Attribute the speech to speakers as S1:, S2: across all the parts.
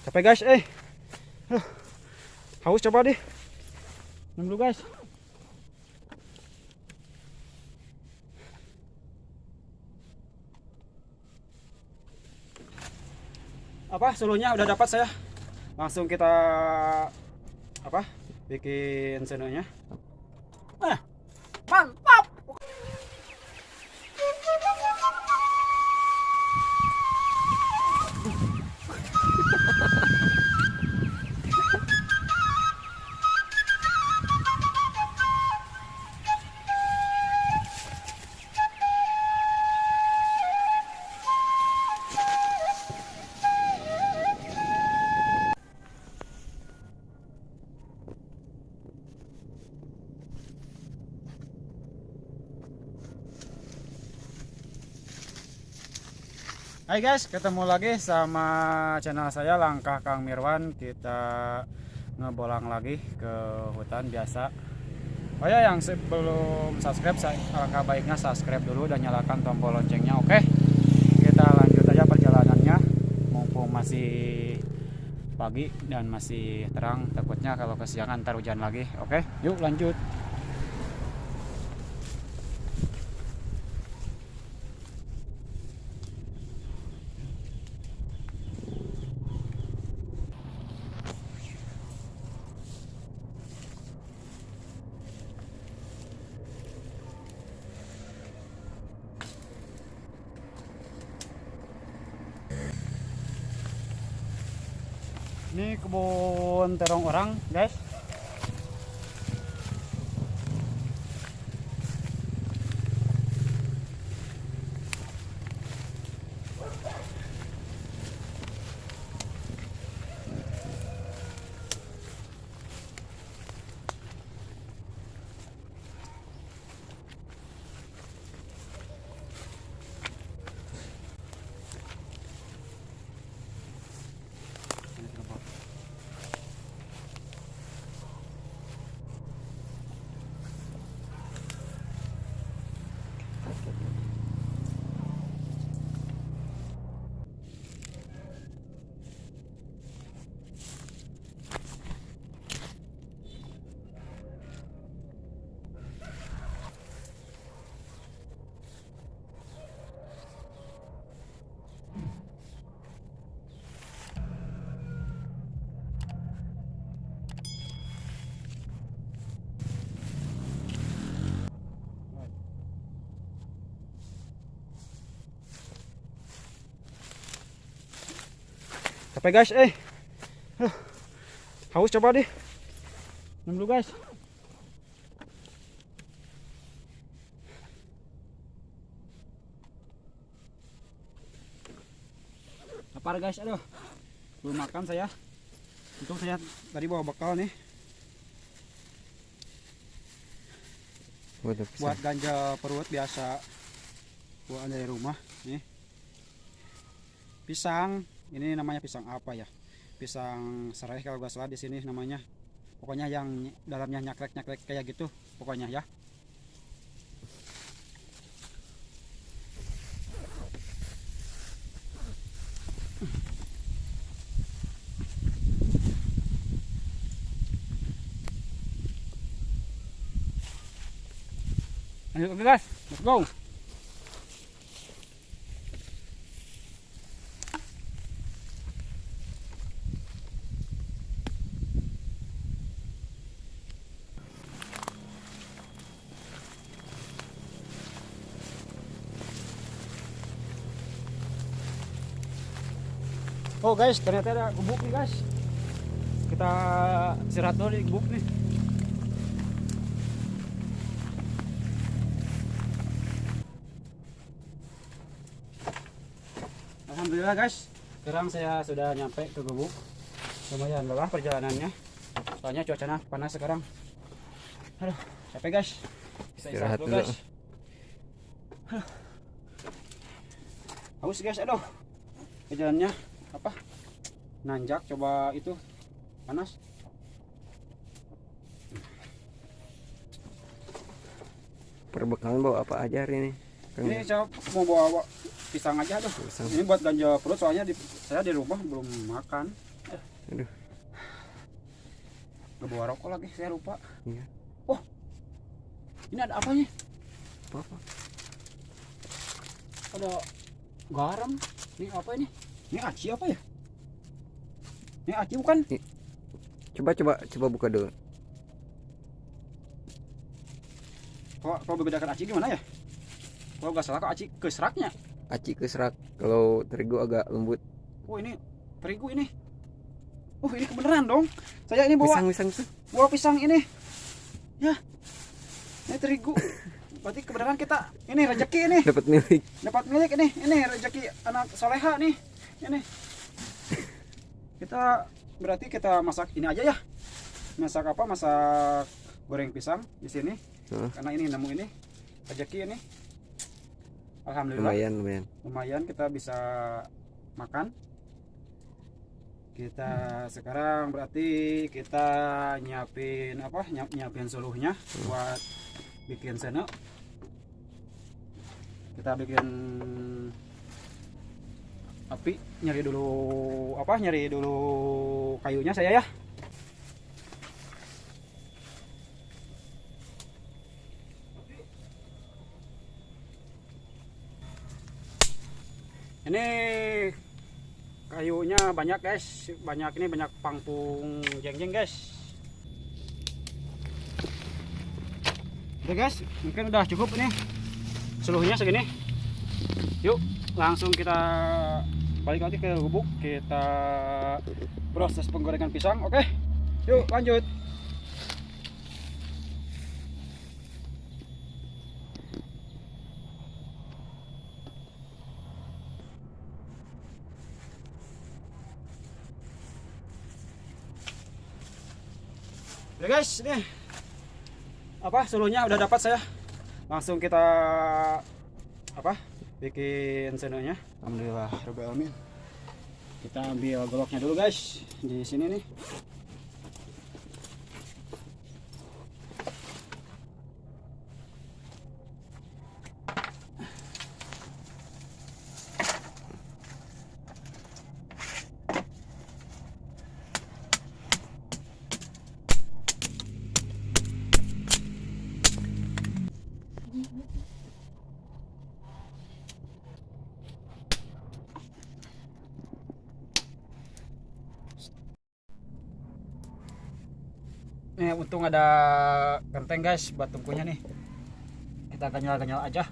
S1: Capek guys, Aduh, haus coba deh. Minum dulu guys. Apa sulunya udah dapat saya. Langsung kita bikin senonya. Mantap. Hai guys, ketemu lagi sama channel saya Langkah Kang Mirwan. Kita ngebolang lagi ke hutan biasa. Oh ya, yang sebelum subscribe, alangkah baiknya subscribe dulu dan nyalakan tombol loncengnya. Oke, kita lanjut aja perjalanannya. Mumpung masih pagi dan masih terang, takutnya kalau kesiangan ntar hujan lagi. Oke, yuk lanjut. Ini kebun terong orang, guys. Capek guys, Aduh, haus coba deh. Minum dulu guys. Lapar guys, aduh. Belum makan saya. Untung saya tadi bawa bekal nih. Buat ganja perut biasa. Buat dari rumah nih. Pisang. Ini namanya pisang apa ya? Pisang serai kalau gak salah di sini namanya. Pokoknya yang dalamnya nyakrek-nyakrek kayak gitu pokoknya ya. Lanjut guys, let's go. Oh guys, ternyata ada gubuk nih guys. Kita istirahat dulu di gubuk nih. Alhamdulillah guys, sekarang saya sudah nyampe ke gubuk. Lumayan lelah perjalanannya, soalnya cuacanya panas sekarang. Aduh, capek guys. Istirahat dulu guys. Haus guys, aduh. Perjalanannya nanjak, coba itu panas.
S2: Perbekalan bawa apa aja hari ini?
S1: Ini saya mau bawa pisang aja tuh. Pisang. Ini buat ganja perut, soalnya saya di rumah belum makan.
S2: Aduh.
S1: Gak bawa rokok lagi, saya lupa.
S2: Iya.
S1: Oh, ini ada apanya?
S2: Apa?
S1: Ada garam. Ini apa ini? Ini aci apa ya? Ini aci bukan?
S2: Coba buka dulu.
S1: Kalau membedakan aci gimana ya? Kalau nggak salah kok aci keseraknya.
S2: Aci keserak, kalau terigu agak lembut.
S1: Oh ini terigu ini. Oh ini kebenaran dong. Saya ini bawa
S2: Pisang.
S1: bawa pisang ini. Ya, ini terigu. Berarti kebenaran kita ini rezeki ini.
S2: Dapat milik.
S1: Dapat milik ini. Ini rezeki anak soleha nih. Ini. Berarti kita masak ini aja ya. Masak apa? Masak goreng pisang di sini. Karena ini nemu ini rezeki ini. Alhamdulillah. Lumayan kita bisa makan. Kita sekarang berarti kita nyiapin apa? Nyiapin suluhnya buat bikin sene. Kita bikin api, nyari dulu kayunya saya ya. Ini kayunya banyak guys, banyak pangpung jeng-jeng guys. Oke guys, mungkin udah cukup ini seluruhnya segini. Yuk langsung kita balik lagi ke gubuk, kita proses penggorengan pisang. Oke, yuk lanjut. Ya guys, ini apa seluruhnya udah dapat saya. Langsung kita bikin senonya. Alhamdulillah rabbil alamin. Kita ambil goloknya dulu guys di sini nih. Nih untung ada genteng guys buat tungkunya nih. Kita ganyal-ganyal aja.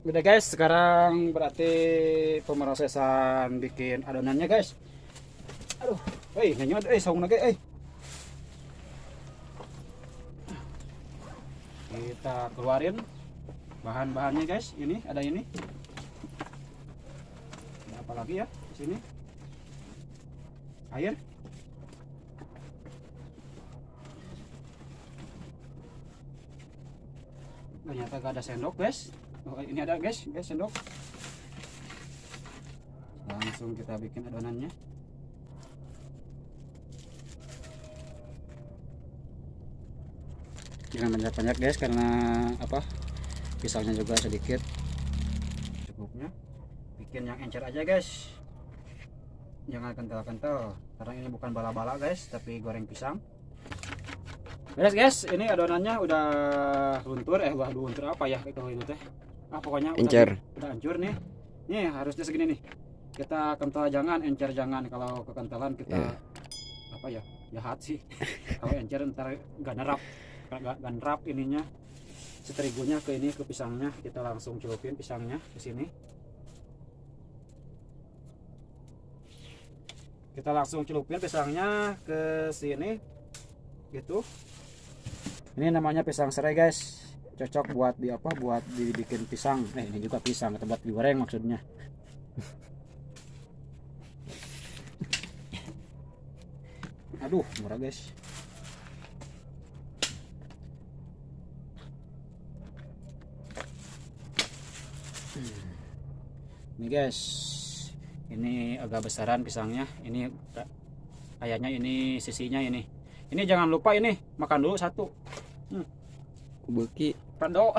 S1: Udah guys, sekarang berarti pemrosesan bikin adonannya guys. Aduh, nyanyi saung lagi Kita keluarin bahan-bahannya guys. Ini ada ini. Ada apa lagi ya di sini? Air, ternyata gak ada sendok guys. Oh, ini ada guys sendok. Langsung kita bikin adonannya. Jangan banyak-banyak guys, karena apa, pisangnya juga sedikit. Cukupnya bikin yang encer aja guys, jangan kental-kental, karena ini bukan bala-bala guys, tapi goreng pisang. Beres guys, ini adonannya udah luntur, udah luntur apa ya itu teh. Pokoknya
S2: encer.
S1: Udah hancur nih. Nih harusnya segini nih. Kita kental jangan, encer jangan. Kalau kekentalan kita apa ya? Jahat sih. Kalau encer ntar gak nerap ininya. Seterigunya ke ini, ke pisangnya. Kita langsung celupin pisangnya ke sini. Kita langsung celupin pisangnya ke sini gitu. Ini namanya pisang serai guys, cocok buat buat dibikin pisang. Ini juga pisang atau buat digoreng maksudnya. Aduh murah guys. Ini guys, ini agak besaran pisangnya. Ini kayaknya ini sisinya ini. Ini jangan lupa ini makan dulu satu.
S2: Beki.
S1: Pado.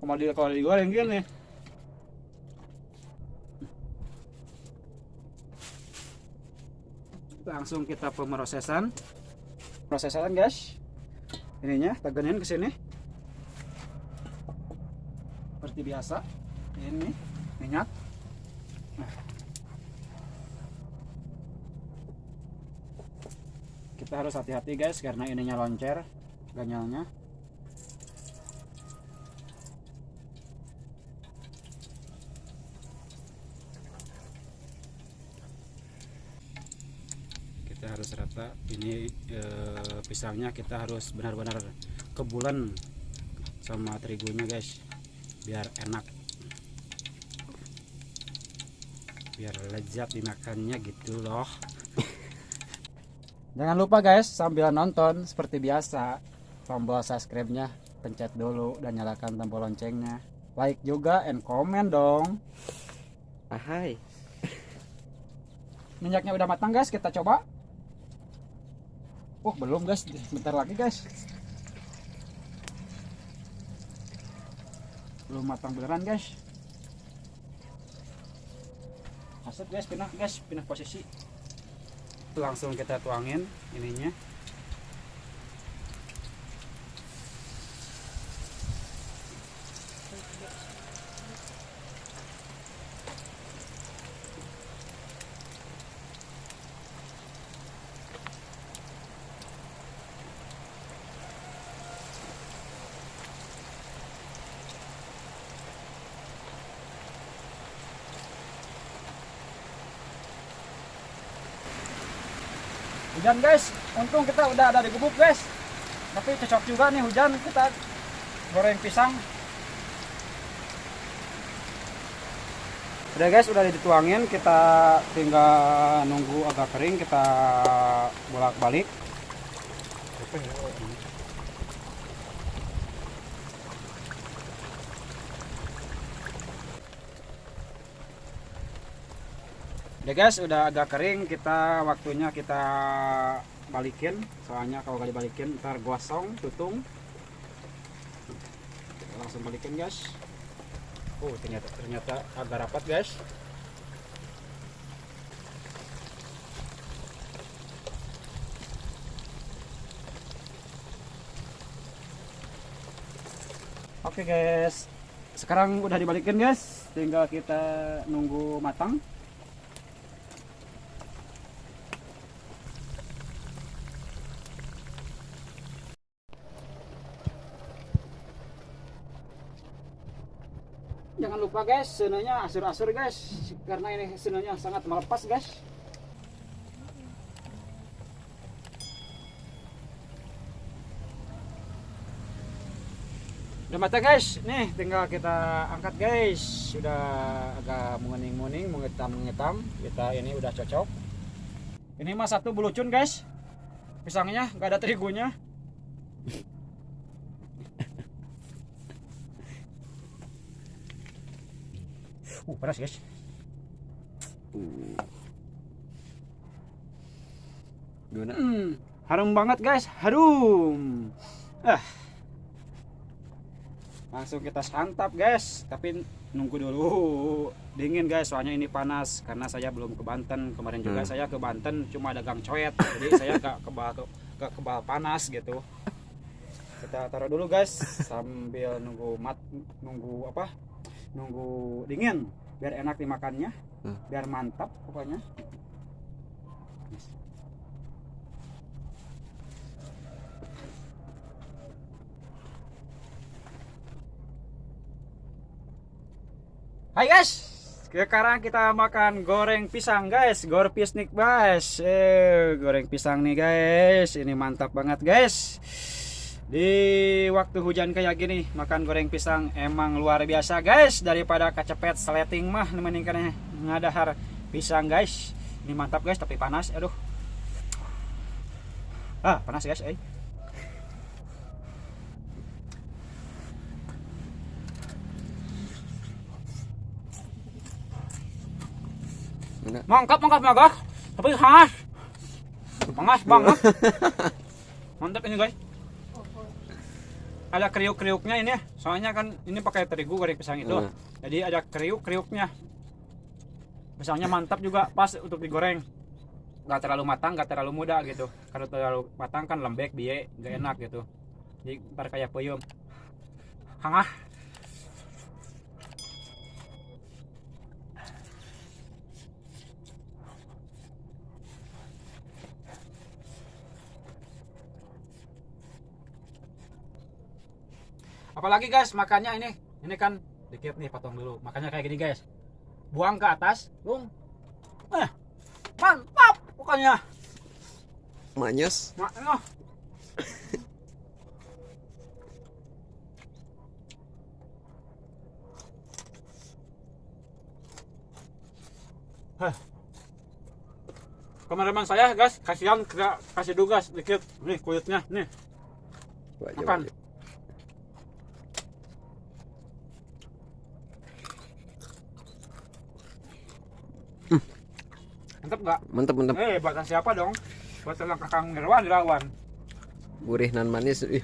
S1: Kalau digoreng gini. Langsung kita pemrosesan guys. Ininya tegenin ke sini seperti biasa. Ini minyak. Nah, kita harus hati-hati guys karena ininya loncer ganyalnya. Kita harus rata. Ini pisangnya kita harus benar-benar kebulan sama terigunya guys, biar enak, biar lezat dimakannya gitu loh. Jangan lupa guys, sambil nonton seperti biasa, tombol subscribe-nya pencet dulu dan nyalakan tombol loncengnya. Like juga and comment dong.
S2: Ahai.
S1: Minyaknya udah matang guys, kita coba. Belum guys, bentar lagi guys. Belum matang beneran guys. Asap guys, pindah posisi. Langsung kita tuangin ininya. Hujan guys, untung kita udah ada di gubuk guys. Tapi cocok juga nih hujan, kita goreng pisang. Udah guys, udah dituangin, kita tinggal nunggu agak kering, kita bolak-balik. Udah guys, udah agak kering, waktunya kita balikin. Soalnya kalau gak dibalikin ntar gosong, tutung. Kita langsung balikin guys. Ternyata agak rapat guys. Oke guys, sekarang udah dibalikin guys, tinggal kita nunggu matang. Jangan lupa guys, senenya asur-asur guys, karena ini senenya sangat melepas guys. Udah matang guys, nih tinggal kita angkat guys. Sudah agak menguning-muning, mengetam-mengetam. Kita ini udah cocok. Ini mah satu belucun guys, pisangnya nggak ada terigunya. Panas guys.
S2: Gimana?
S1: Harum banget guys, harum. Langsung kita santap guys, tapi nunggu dulu dingin guys, soalnya ini panas karena saya belum ke Banten. Kemarin juga saya ke Banten cuma dagang coet, jadi saya gak kebal panas gitu. Kita taruh dulu guys sambil nunggu dingin biar enak dimakannya, biar mantap pokoknya. Hai guys, sekarang kita makan goreng pisang guys, pisnik guys. Goreng pisang nih guys, ini mantap banget guys. Di waktu hujan kayak gini makan goreng pisang emang luar biasa guys. Daripada kecepet sleting mah mendingan ngadahar pisang guys. Ini mantap guys, tapi panas. Aduh, panas guys. Mangkap magah, tapi khas panas banget. Mantap ini guys. Ada kriuk-kriuknya ini, soalnya kan ini pakai terigu goreng pisang itu. Jadi ada kriuk-kriuknya. Pisangnya mantap juga, pas untuk digoreng. nggak terlalu matang, nggak terlalu muda gitu. Kalau terlalu matang kan lembek, biye, nggak enak gitu. Jadi ntar kayak puyem. Hangah. Apalagi guys, makannya ini kan dikit nih, potong dulu. Makanya kayak gini guys. Buang ke atas, bung. Mantap pokoknya.
S2: Manyos.
S1: Kameramen saya guys, kasihan kasih dugas dikit. Nih kulitnya, nih. Makan. Mantap nggak?
S2: Mantap, mantap.
S1: Buatan siapa dong? Buatan Kakang Mirwan dilawan.
S2: Gurih nan manis. Ih.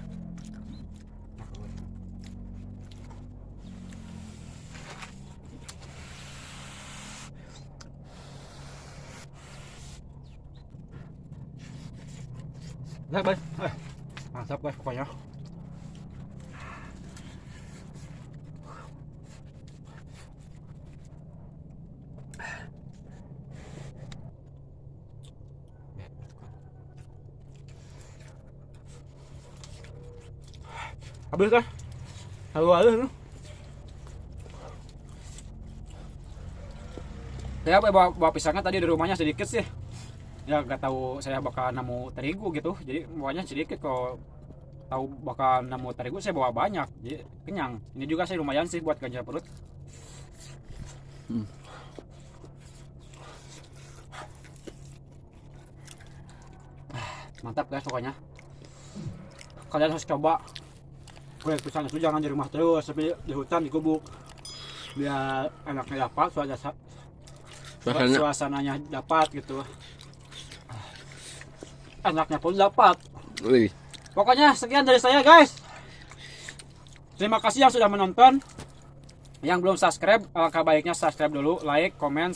S1: Nah, guys. Mantap guys pokoknya. Habis kan? Halu-halu. Saya bawa pisangnya tadi di rumahnya sedikit sih. Ya nggak tahu saya bakal nemu terigu gitu. Jadi bawanya sedikit, kalau tahu bakal nemu terigu saya bawa banyak. Jadi kenyang. Ini juga saya lumayan sih buat ganjal perut. Mantap guys pokoknya. Kalian harus coba. Kulit pisang itu jangan di rumah terus, tapi di hutan, di gubuk, biar enaknya dapat, suasananya dapat gitu, enaknya pun dapat.
S2: Wih.
S1: Pokoknya sekian dari saya guys. Terima kasih yang sudah menonton. Yang belum subscribe, alangkah baiknya subscribe dulu, like, komen,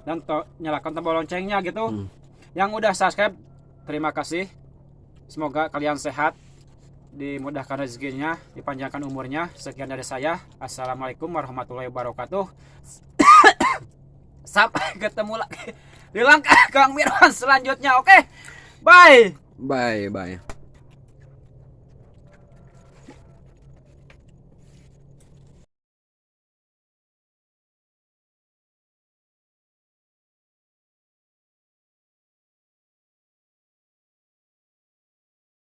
S1: dan nyalakan tombol loncengnya gitu. Yang udah subscribe, terima kasih. Semoga kalian sehat, dimudahkan rezekinya, dipanjangkan umurnya. Sekian dari saya. Assalamualaikum warahmatullahi wabarakatuh. Sampai ketemu lagi di langkah Kang Mirwan selanjutnya. Oke, bye.
S2: Bye, bye.